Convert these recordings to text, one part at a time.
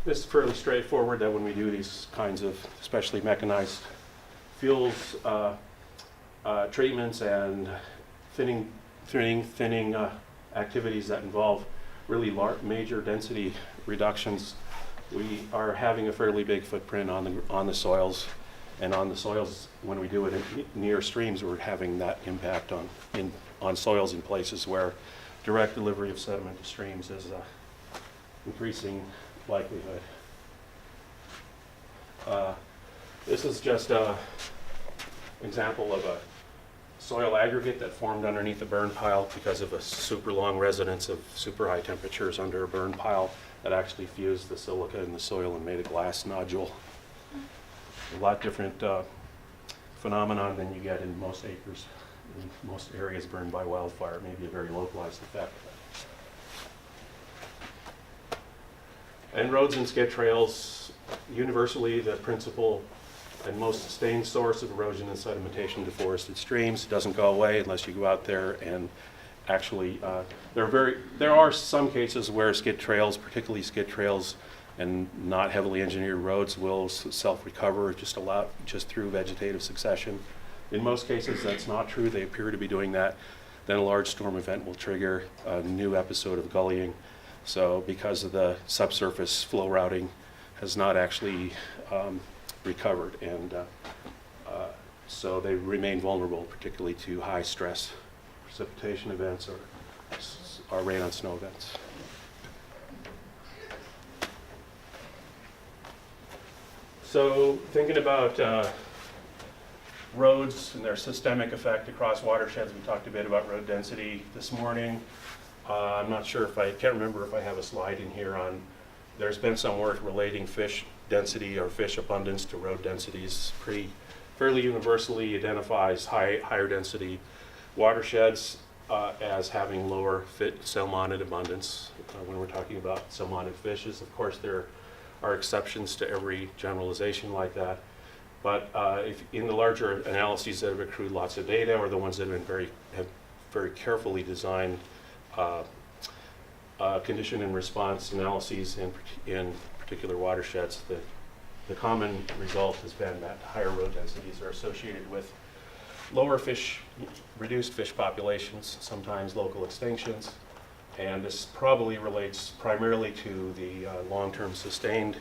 It's fairly straightforward that when we do these kinds of, especially mechanized fuels treatments and thinning activities that involve really major density reductions, we are having a fairly big footprint on the soils, and on the soils when we do it near streams, we're having that impact on soils in places where direct delivery of sediment to streams is increasing likelihood. This is just an example of a soil aggregate that formed underneath a burn pile because of a super long residence of super high temperatures under a burn pile that actually fused the silica in the soil and made a glass nodule. A lot different phenomenon than you get in most acres, in most areas burned by wildfire. It may be a very localized effect. And roads and skid trails, universally the principal and most sustained source of erosion and sedimentation to forested streams. It doesn't go away unless you go out there and actually, there are some cases where skid trails, particularly skid trails and not heavily engineered roads, will self-recover just through vegetative succession. In most cases that's not true. They appear to be doing that. Then a large storm event will trigger a new episode of gullying. So because of the subsurface flow routing has not actually recovered, and so they remain vulnerable, particularly to high stress precipitation events or rain on snow events. So thinking about roads and their systemic effect across watersheds, we talked a bit about road density this morning. I'm not sure can't remember if I have a slide in here on, there's been some work relating fish density or fish abundance to road densities. Fairly universally identifies higher density watersheds as having lower salmonid abundance when we're talking about salmonid fishes. Of course, there are exceptions to every generalization like that. But if in the larger analyses that have accrued lots of data, or the ones that have very carefully designed condition and response analyses in particular watersheds, the common result has been that higher road densities are associated with reduced fish populations, sometimes local extinctions, and this probably relates primarily to the long-term sustained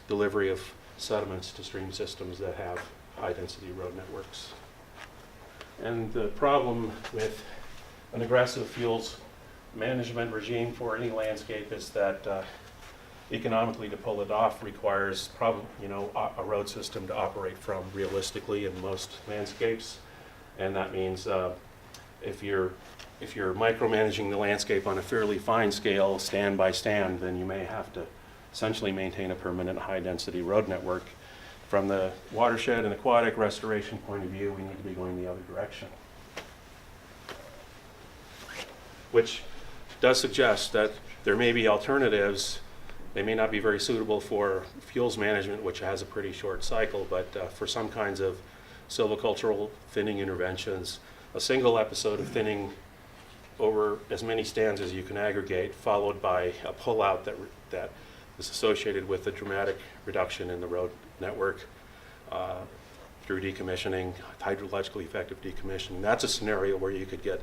delivery of sediments to stream systems that have high-density road networks. And the problem with an aggressive fuels management regime for any landscape is that economically to pull it off requires a road system to operate from realistically in most landscapes, and that means if you're micromanaging the landscape on a fairly fine scale, stand by stand, then you may have to essentially maintain a permanent high-density road network. From the watershed and aquatic restoration point of view, we need to be going the other direction, which does suggest that there may be alternatives. They may not be very suitable for fuels management, which has a pretty short cycle, but for some kinds of silvicultural thinning interventions, a single episode of thinning over as many stands as you can aggregate, followed by a pullout that is associated with a dramatic reduction in the road network through decommissioning, hydrologically effective decommissioning. That's a scenario where you could get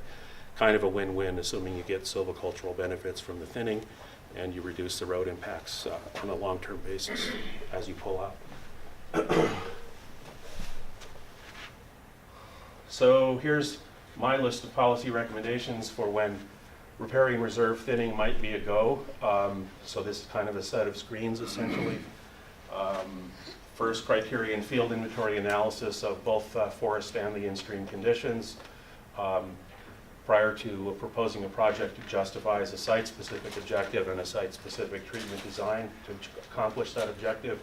kind of a win-win, assuming you get silvicultural benefits from the thinning and you reduce the road impacts on a long-term basis as you pull out. So here's my list of policy recommendations for when repairing reserve thinning might be a go. So this is kind of a set of screens essentially. First, criteria and field inventory analysis of both forest and the in-stream conditions. Prior to proposing a project that justifies a site-specific objective and a site-specific treatment design to accomplish that objective.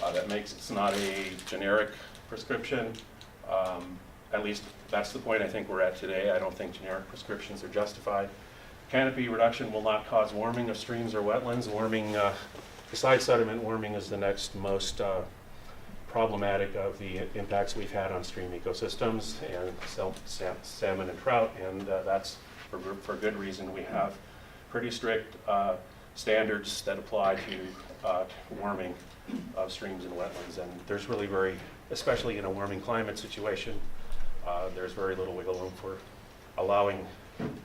That makes it's not a generic prescription. At least that's the point I think we're at today. I don't think generic prescriptions are justified. Canopy reduction will not cause warming of streams or wetlands. Besides sediment, warming is the next most problematic of the impacts we've had on stream ecosystems and salmon and trout, and that's for good reason. We have pretty strict standards that apply to warming of streams and wetlands. And there's really especially in a warming climate situation, there's very little wiggle room for allowing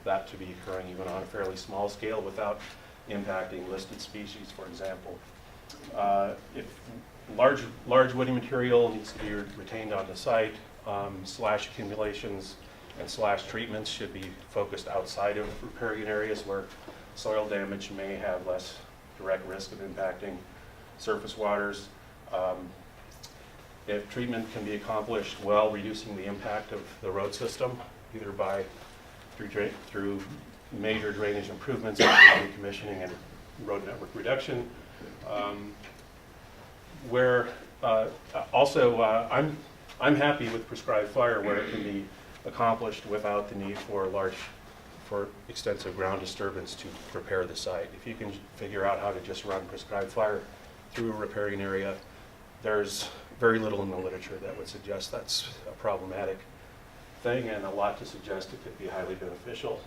that to be occurring even on a fairly small scale without impacting listed species, for example. If large woody material needs to be retained on the site, slash accumulations and slash treatments should be focused outside of riparian areas where soil damage may have less direct risk of impacting surface waters. If treatment can be accomplished while reducing the impact of the road system, either through major drainage improvements, decommissioning and road network reduction, I'm happy with prescribed fire where it can be accomplished without the need for extensive ground disturbance to prepare the site. If you can figure out how to just run prescribed fire through a riparian area, there's very little in the literature that would suggest that's a problematic thing, and a lot to suggest it could be highly beneficial.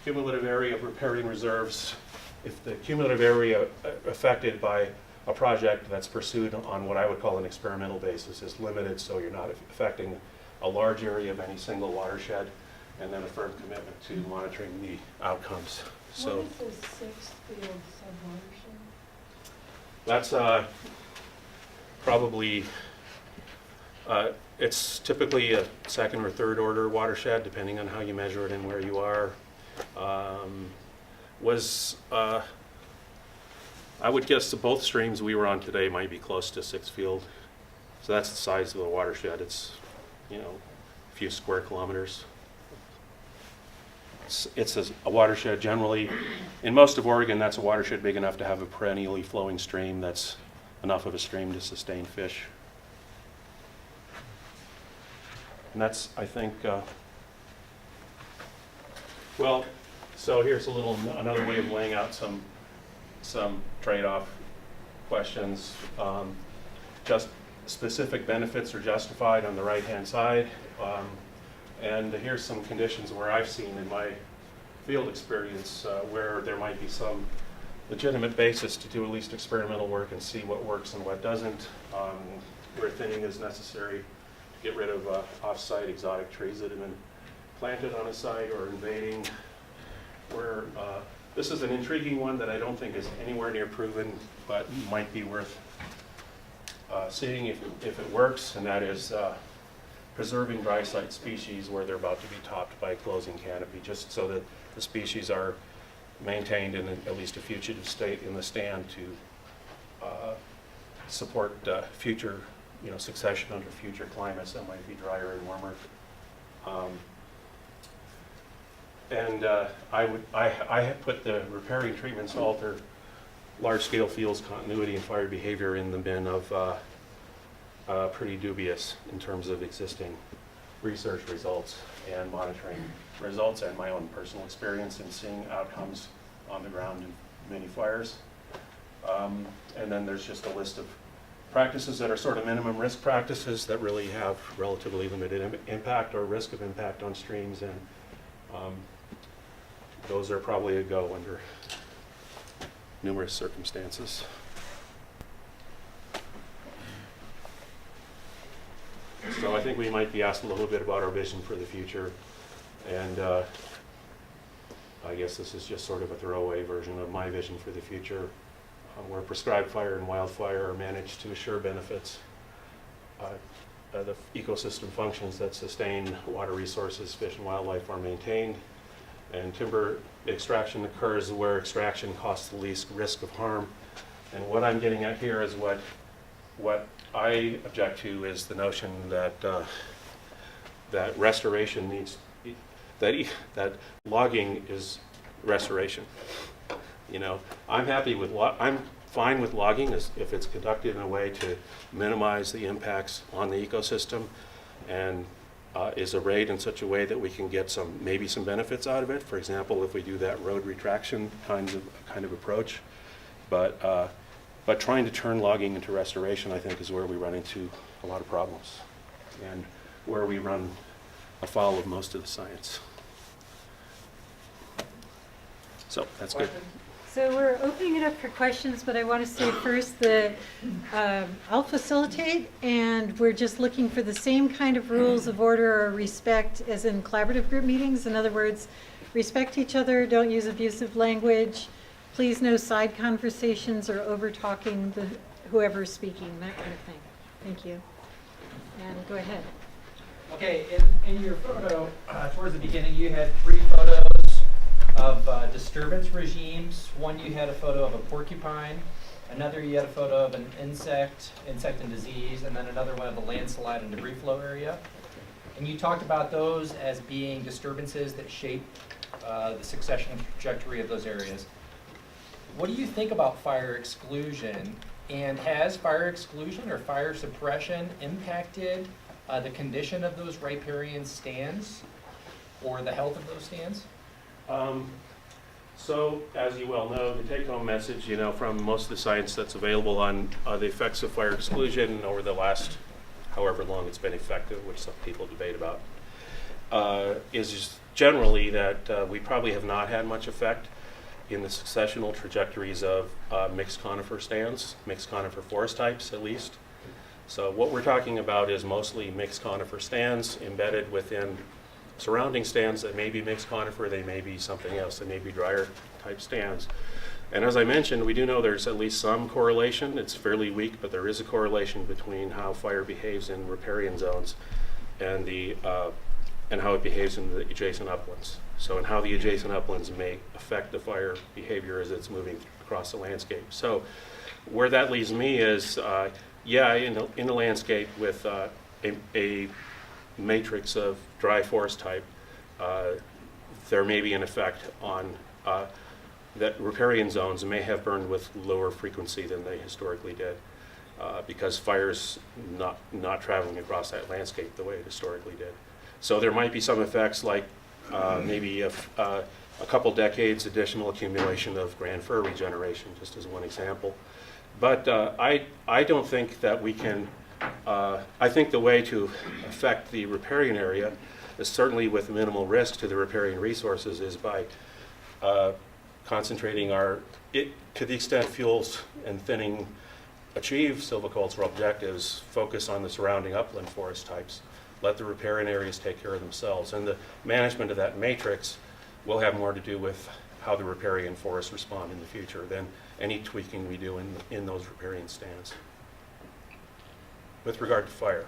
Cumulative area of riparian reserves. If the cumulative area affected by a project that's pursued on what I would call an experimental basis is limited, so you're not affecting a large area of any single watershed, and then a firm commitment to monitoring the outcomes. So what is the sixth field subwatershed? that's probably, it's typically a second or third order watershed, depending on how you measure it and where you are. I would guess that both streams we were on today might be close to 6 field. So that's the size of the watershed. It's, a few square kilometers. It's a watershed generally. In most of Oregon, that's a watershed big enough to have a perennially flowing stream that's enough of a stream to sustain fish. And that's, I think, so here's another way of laying out some trade-off questions. Just specific benefits are justified on the right-hand side. And here's some conditions where I've seen in my field experience where there might be some legitimate basis to do at least experimental work and see what works and what doesn't, where thinning is necessary to get rid of off-site exotic trees that have been planted on a site or invading, where this is an intriguing one that I don't think is anywhere near proven, but might be worth seeing if it works, and that is preserving dry site species where they're about to be topped by a closing canopy, just so that the species are maintained in at least a fugitive state in the stand to support future, succession under future climates that might be drier and warmer. I have put the riparian treatments to alter large-scale fields continuity and fire behavior in the bin of pretty dubious in terms of existing research results and monitoring results and my own personal experience in seeing outcomes on the ground in many fires. And then there's just a list of practices that are sort of minimum risk practices that really have relatively limited impact or risk of impact on streams, and those are probably a go under numerous circumstances. So I think we might be asked a little bit about our vision for the future, and I guess this is just sort of a throwaway version of my vision for the future, where prescribed fire and wildfire are managed to assure benefits. The ecosystem functions that sustain water resources, fish and wildlife are maintained, and timber extraction occurs where extraction costs the least risk of harm. And what I'm getting at here is what I object to is the notion that that restoration needs, that logging is restoration. I'm fine with logging if it's conducted in a way to minimize the impacts on the ecosystem and is arrayed in such a way that we can get maybe some benefits out of it. For example, if we do that road retraction kind of approach, but trying to turn logging into restoration, I think, is where we run into a lot of problems and where we run afoul of most of the science. So that's good. So we're opening it up for questions, but I want to say first that I'll facilitate, and we're just looking for the same kind of rules of order or respect as in collaborative group meetings. In other words, respect each other, don't use abusive language, please no side conversations or over-talking whoever's speaking, that kind of thing. Thank you. And go ahead. Okay, in your photo, towards the beginning, you had 3 photos of disturbance regimes. One, you had a photo of a porcupine. Another, you had a photo of an insect and disease. And then another one of a landslide and debris flow area. And you talked about those as being disturbances that shape the succession and trajectory of those areas. What do you think about fire exclusion? And has fire exclusion or fire suppression impacted the condition of those riparian stands or the health of those stands? So, as you well know, the take-home message, from most of the science that's available on the effects of fire exclusion over the last however long it's been effective, which some people debate about, is just generally that we probably have not had much effect in the successional trajectories of mixed conifer stands, mixed conifer forest types at least. So what we're talking about is mostly mixed conifer stands embedded within surrounding stands that may be mixed conifer, they may be something else, they may be drier type stands. And as I mentioned, we do know there's at least some correlation. It's fairly weak, but there is a correlation between how fire behaves in riparian zones and and how it behaves in the adjacent uplands. So, and how the adjacent uplands may affect the fire behavior as it's moving across the landscape. So, where that leaves me is, in the landscape with a matrix of dry forest type, there may be an effect on that riparian zones may have burned with lower frequency than they historically did, because fire's not traveling across that landscape the way it historically did. So there might be some effects like maybe a couple decades additional accumulation of grand fir regeneration, just as one example. But I don't think that we can, I think the way to affect the riparian area is certainly with minimal risk to the riparian resources is by concentrating to the extent fuels and thinning achieve silvicultural objectives, focus on the surrounding upland forest types. Let the riparian areas take care of themselves. And the management of that matrix will have more to do with how the riparian forests respond in the future than any tweaking we do in those riparian stands. With regard to fire,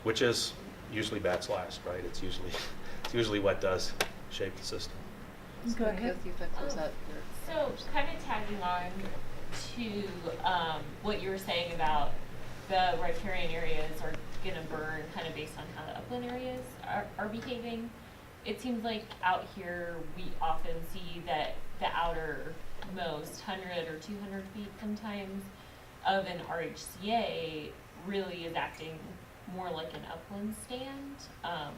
which is usually bats last, right? It's usually what does shape the system. Go ahead. So kind of tagging on to what you were saying about the riparian areas are going to burn kind of based on how the upland areas are behaving. It seems like out here we often see that the outermost 100 or 200 feet sometimes of an RHCA really is acting more like an upland stand.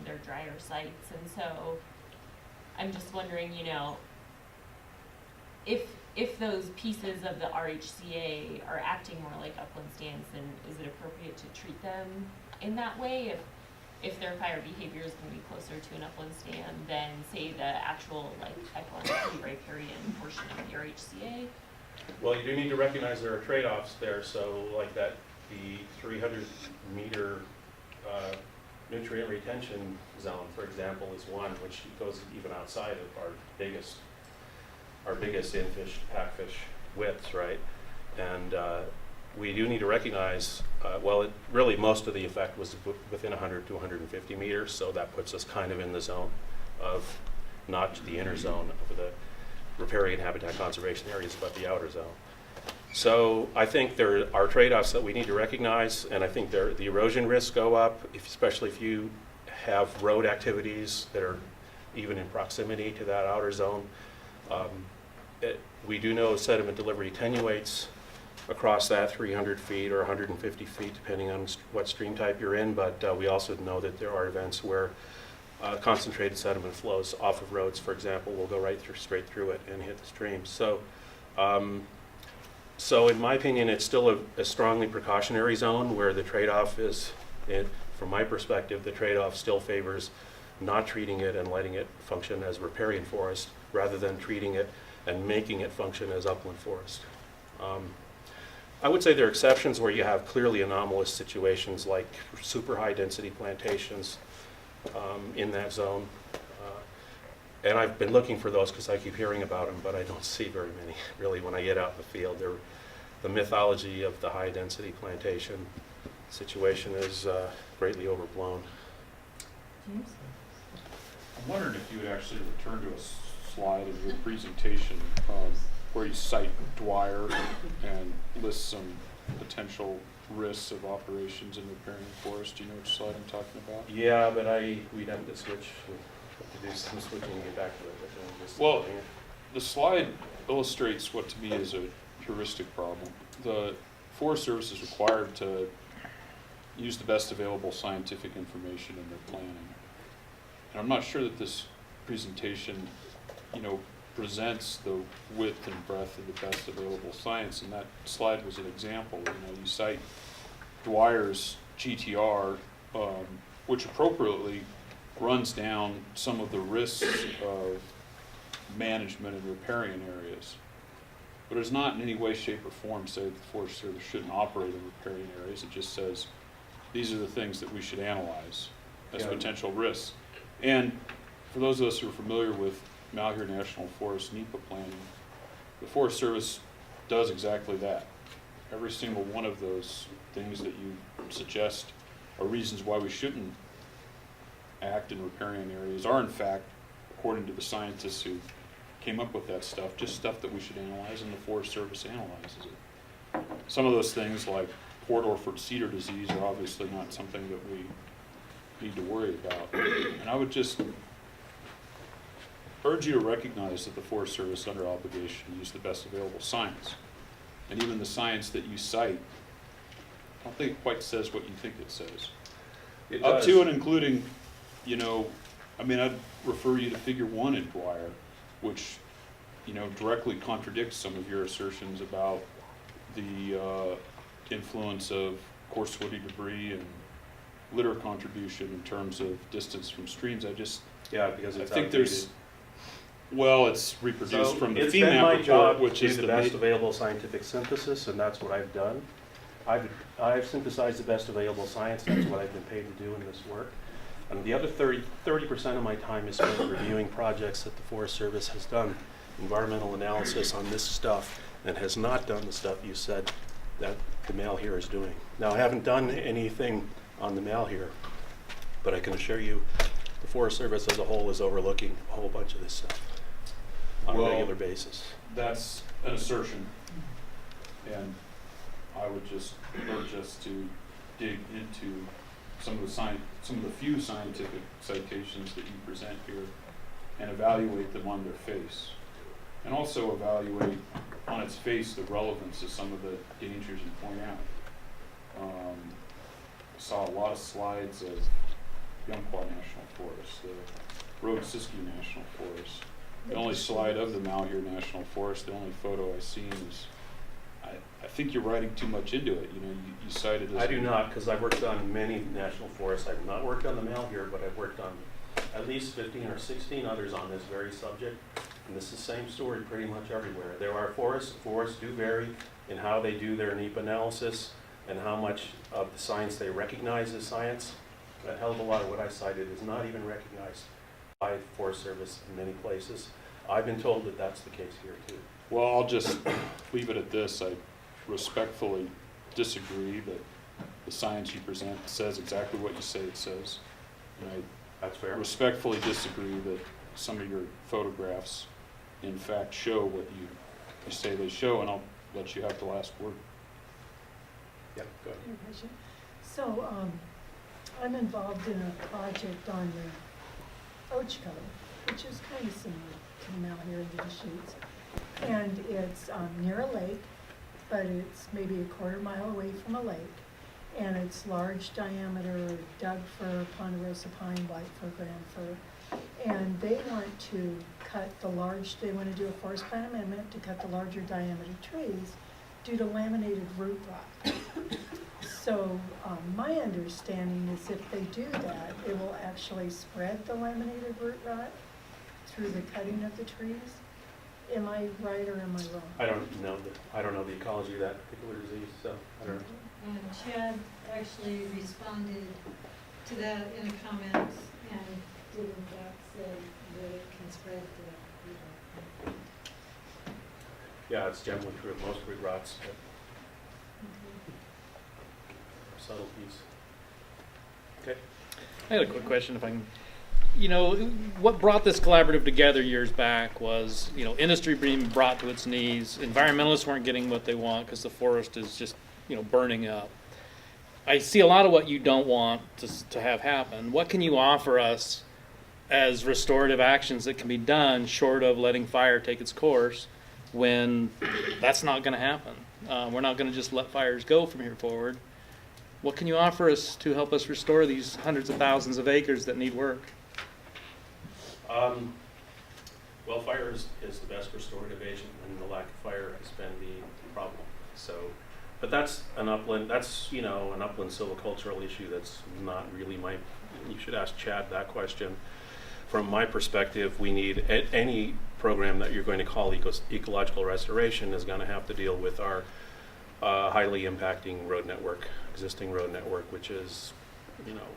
They're drier sites, and so I'm just wondering, if those pieces of the RHCA are acting more like upland stands, then is it appropriate to treat them in that way? If their fire behavior is going to be closer to an upland stand than, say, the actual ecologically riparian portion of the RHCA? Well, you do need to recognize there are trade-offs there. So, like the 300-meter nutrient retention zone, for example, is one which goes even outside of our biggest in-fish, packfish widths, right? And we do need to recognize, really most of the effect was within 100 to 150 meters, so that puts us kind of in the zone of, not the inner zone of the riparian habitat conservation areas, but the outer zone. So I think there are trade-offs that we need to recognize, and I think the erosion risks go up, especially if you have road activities that are even in proximity to that outer zone. We do know sediment delivery attenuates across that 300 feet or 150 feet, depending on what stream type you're in, but we also know that there are events where concentrated sediment flows off of roads, for example, will go straight through it and hit the stream. So in my opinion, it's still a strongly precautionary zone where the trade-off is, from my perspective, the trade-off still favors not treating it and letting it function as riparian forest rather than treating it and making it function as upland forest. I would say there are exceptions where you have clearly anomalous situations like super high density plantations in that zone. And I've been looking for those because I keep hearing about them, but I don't see very many really when I get out in the field. The mythology of the high density plantation situation is greatly overblown. James? I'm wondering if you would actually return to a slide of your presentation where you cite Dwyer and list some potential risks of operations in riparian forest. Do you know which slide I'm talking about? Yeah, but we'd have to switch. We'd have to do some switching and get back to it. But then just Well, the slide illustrates what to me is a heuristic problem. The Forest Service is required to use the best available scientific information in their planning. And I'm not sure that this presentation, presents the width and breadth of the best available science, and that slide was an example. You cite Dwyer's GTR, which appropriately runs down some of the risks of management in riparian areas. But it does not in any way, shape, or form say that the Forest Service shouldn't operate in riparian areas. It just says these are the things that we should analyze as potential risks. And for those of us who are familiar with Malheur National Forest NEPA planning, the Forest Service does exactly that. Every single one of those things that you suggest are reasons why we shouldn't act in riparian areas are in fact, according to the scientists who came up with that stuff, just stuff that we should analyze, and the Forest Service analyzes it. Some of those things like Port Orford cedar disease are obviously not something that we need to worry about. And I would just urge you to recognize that the Forest Service is under obligation to use the best available science. And even the science that you cite, I don't think it quite says what you think it says. Up to and including, I'd refer you to Figure 1 in Dwyer, which, directly contradicts some of your assertions about the influence of coarse woody debris and litter contribution in terms of distance from streams. because I it's think outdated. It's reproduced So from the it's been my FEMAP job report, which to is do the best available scientific synthesis, and that's what I've done. I've synthesized the best available science. That's what I've been paid to do in this work. And the other 30% of my time is spent reviewing projects that the Forest Service has done environmental analysis on this stuff and has not done the stuff you said that the malheur is doing. Now, I haven't done anything on the malheur, but I can assure you the Forest Service as a whole is overlooking a whole bunch of this stuff on a regular basis. That's an assertion, and I would just urge us to dig into some of the few scientific citations that you present here and evaluate them on their face. And also evaluate on its face the relevance of some of the dangers you point out. I saw a lot of slides of Umpqua National Forest, the Road Siskiyou National Forest. The only slide of the Malheur National Forest, the only photo I've seen is, I think you're writing too much into it. You cited as I do not, because I've worked on many national forests. I've not worked on the malheur, but I've worked on at least 15 or 16 others on this very subject. And this is the same story pretty much everywhere. There are forests do vary in how they do their NEPA analysis and how much of the science they recognize as science. A hell of a lot of what I cited is not even recognized by the Forest Service in many places. I've been told that that's the case here too. Well, I'll just leave it at this. I respectfully disagree that the science you present says exactly what you say it says. And That's I fair. respectfully disagree that some of your photographs in fact show what you say they show, and I'll let you have the last word. Yeah, go ahead. So, I'm involved in a project on the Ochco, which is kind of similar to the Malheur in the Deschutes. And it's near a lake, but it's maybe a quarter mile away from a lake. And it's large diameter Doug fir, ponderosa pine, white fir, grand fir. And they want to cut they want to do a forest plan amendment to cut the larger diameter trees due to laminated root rot. So my understanding is if they do that, it will actually spread the laminated root rot through the cutting of the trees. Am I right or am I wrong? I don't know the ecology of that particular disease, so I don't know. And Chad actually responded to that in a comment and did in fact say that it can spread to that. Yeah, it's generally true of most root rots, but subtleties. Okay. I had a quick question if I can. You know, what brought this collaborative together years back was, you know, industry being brought to its knees. Environmentalists weren't getting what they want because the forest is just, you know, burning up. I see a lot of what you don't want to have happen. What can you offer us as restorative actions that can be done short of letting fire take its course when that's not going to happen? We're not going to just let fires go from here forward. What can you offer us to help us restore these hundreds of thousands of acres that need work? Well, fire is the best restorative agent, and the lack of fire has been the problem. So, but that's an upland silvicultural issue. That's not really you should ask Chad that question. From my perspective, we need any program that you're going to call ecological restoration is going to have to deal with our highly impacting existing road network, which is, you know,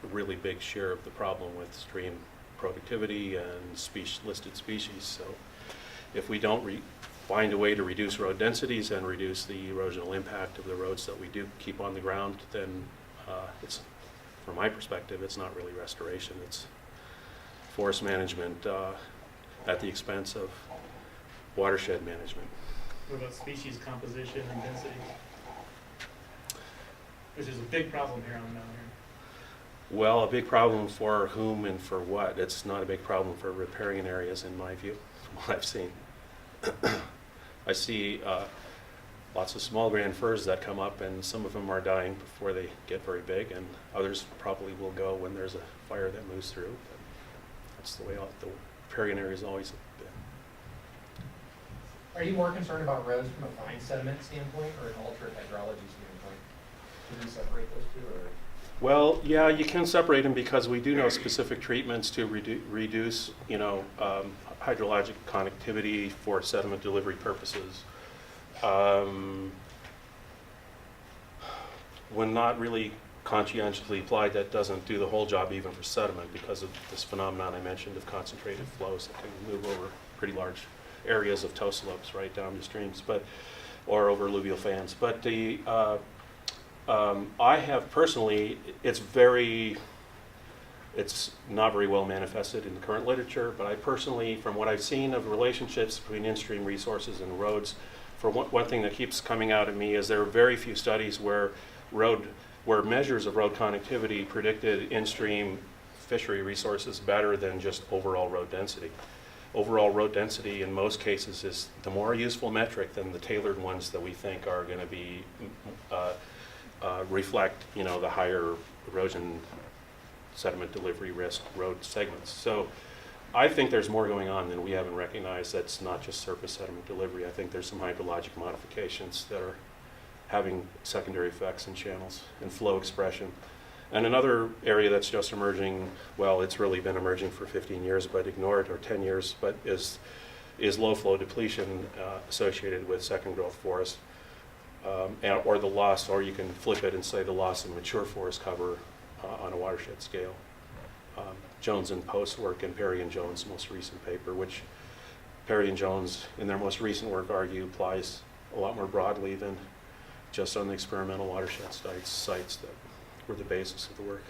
a really big share of the problem with stream productivity and listed species. So if we don't find a way to reduce road densities and reduce the erosional impact of the roads that we do keep on the ground, then it's, from my perspective, it's not really restoration. It's forest management at the expense of watershed management. What about species composition and density? Which is a big problem here on the mountain. Well, a big problem for whom and for what? It's not a big problem for riparian areas, in my view, from what I've seen. I see lots of small grand firs that come up, and some of them are dying before they get very big, and others probably will go when there's a fire that moves through. But that's the way the riparian areas always have been. Are you more concerned about roads from a fine sediment standpoint or an altered hydrology standpoint? Can you separate those two, or? Well, yeah, you can separate them because we do know specific treatments to reduce, hydrologic connectivity for sediment delivery purposes. When not really conscientiously applied, that doesn't do the whole job even for sediment because of this phenomenon I mentioned of concentrated flows that can move over pretty large areas of toe slopes right down the streams, or over alluvial fans. But I have personally, it's not very well manifested in the current literature, but I personally, from what I've seen of relationships between in-stream resources and roads, for one thing that keeps coming out at me is there are very few studies where measures of road connectivity predicted in-stream fishery resources better than just overall road density. Overall road density in most cases is the more useful metric than the tailored ones that we think are going to be reflect, the higher erosion sediment delivery risk road segments. So I think there's more going on than we haven't recognized. That's not just surface sediment delivery. I think there's some hydrologic modifications that are having secondary effects in channels and flow expression. And another area that's just emerging, well, it's really been emerging for 15 years, but ignored, or 10 years, but is low flow depletion associated with second growth forest. Or the loss, or you can flip it and say the loss of mature forest cover on a watershed scale. Jones and Post's work and Perry and Jones' most recent paper, which Perry and Jones in their most recent work argue applies a lot more broadly than just on the experimental watershed sites that were the basis of the work.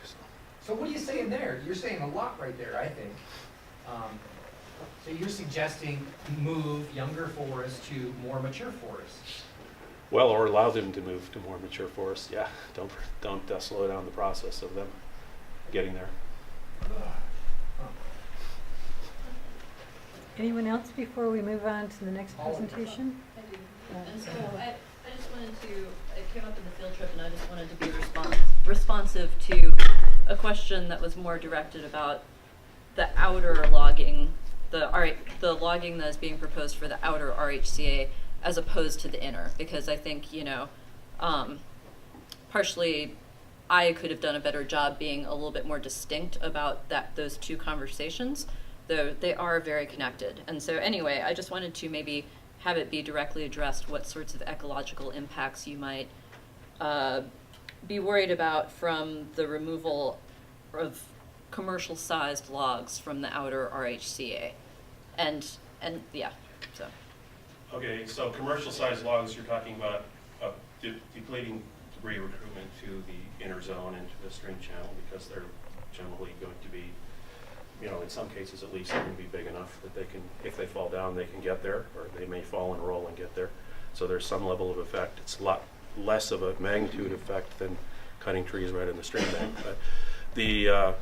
So what are you saying there? You're saying a lot right there, I think. So you're suggesting move younger forests to more mature forests. Well, or allow them to move to more mature forests. Yeah, don't slow down the process of them getting there. Anyone else before we move on to the next presentation? I do. And so I just wanted to, it came up in the field trip and I just wanted to be responsive to a question that was more directed about the outer logging, the logging that is being proposed for the outer RHCA as opposed to the inner, because I think, partially I could have done a better job being a little bit more distinct about those two conversations. though they are very connected. And so anyway, I just wanted to maybe have it be directly addressed what sorts of ecological impacts you might be worried about from the removal of commercial-sized logs from the outer RHCA. And yeah, so. Okay, so commercial-sized logs, you're talking about depleting debris recruitment to the inner zone into the stream channel, because they're generally going to be, you know, in some cases at least, they're going to be big enough that they can, if they fall down, they can get there, or they may fall and roll and get there. So there's some level of effect. It's a lot less of a magnitude effect than cutting trees right in the stream bank. But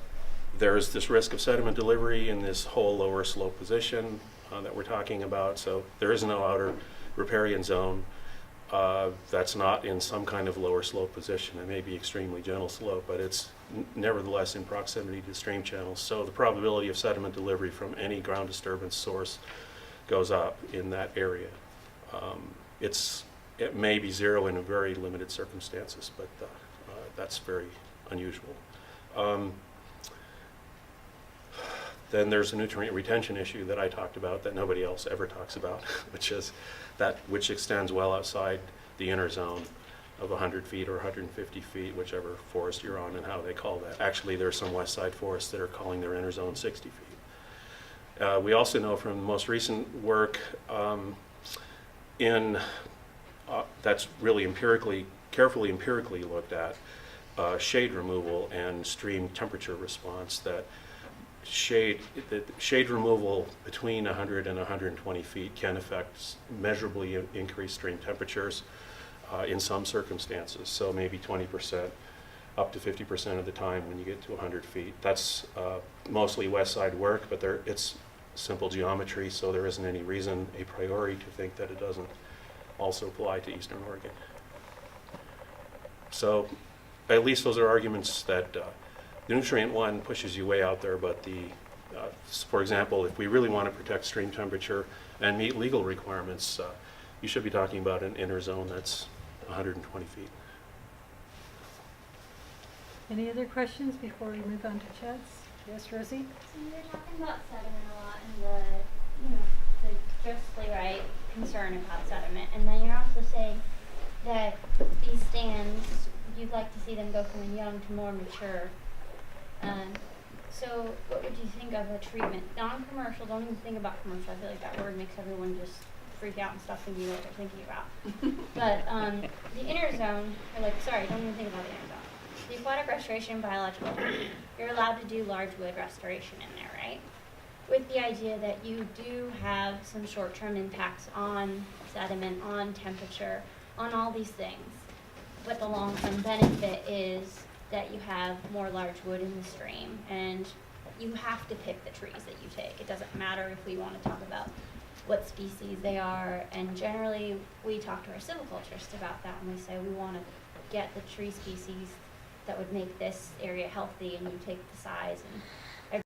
there's this risk of sediment delivery in this whole lower slope position that we're talking about. So there is no outer riparian zone that's not in some kind of lower slope position. It may be extremely gentle slope, but it's nevertheless in proximity to stream channels. So the probability of sediment delivery from any ground disturbance source goes up in that area. It may be zero in very limited circumstances, but that's very unusual. Then there's a nutrient retention issue that I talked about that nobody else ever talks about, which extends well outside the inner zone of 100 feet or 150 feet, whichever forest you're on and how they call that. Actually, there are some west side forests that are calling their inner zone 60 feet. We also know from most recent work that's really carefully empirically looked at, shade removal and stream temperature response, that shade removal between 100 and 120 feet can affect measurably increased stream temperatures in some circumstances. So maybe 20%, up to 50% of the time when you get to 100 feet. That's mostly west side work, but it's simple geometry, so there isn't any reason a priori to think that it doesn't also apply to Eastern Oregon. So at least those are arguments that the nutrient one pushes you way out there, but for example, if we really want to protect stream temperature and meet legal requirements, you should be talking about an inner zone that's 120 feet. Any other questions before we move on to Chad's? Yes, Rosie? So you're talking about sediment a lot and the justly right concern about sediment, and then you're also saying that these stands, you'd like to see them go from young to more mature. So what would you think of a treatment? Non-commercial, don't even think about commercial. I feel like that word makes everyone just freak out and stop thinking what they're thinking about. But the inner zone, don't even think about the inner zone. The aquatic restoration biological, you're allowed to do large wood restoration in there, right? With the idea that you do have some short-term impacts on sediment, on temperature, on all these things. But the long-term benefit is that you have more large wood in the stream, and you have to pick the trees that you take. It doesn't matter if we want to talk about what species they are, and generally we talk to our silviculturists about that, and we say we want to get the tree species that would make this area healthy, and you take the size and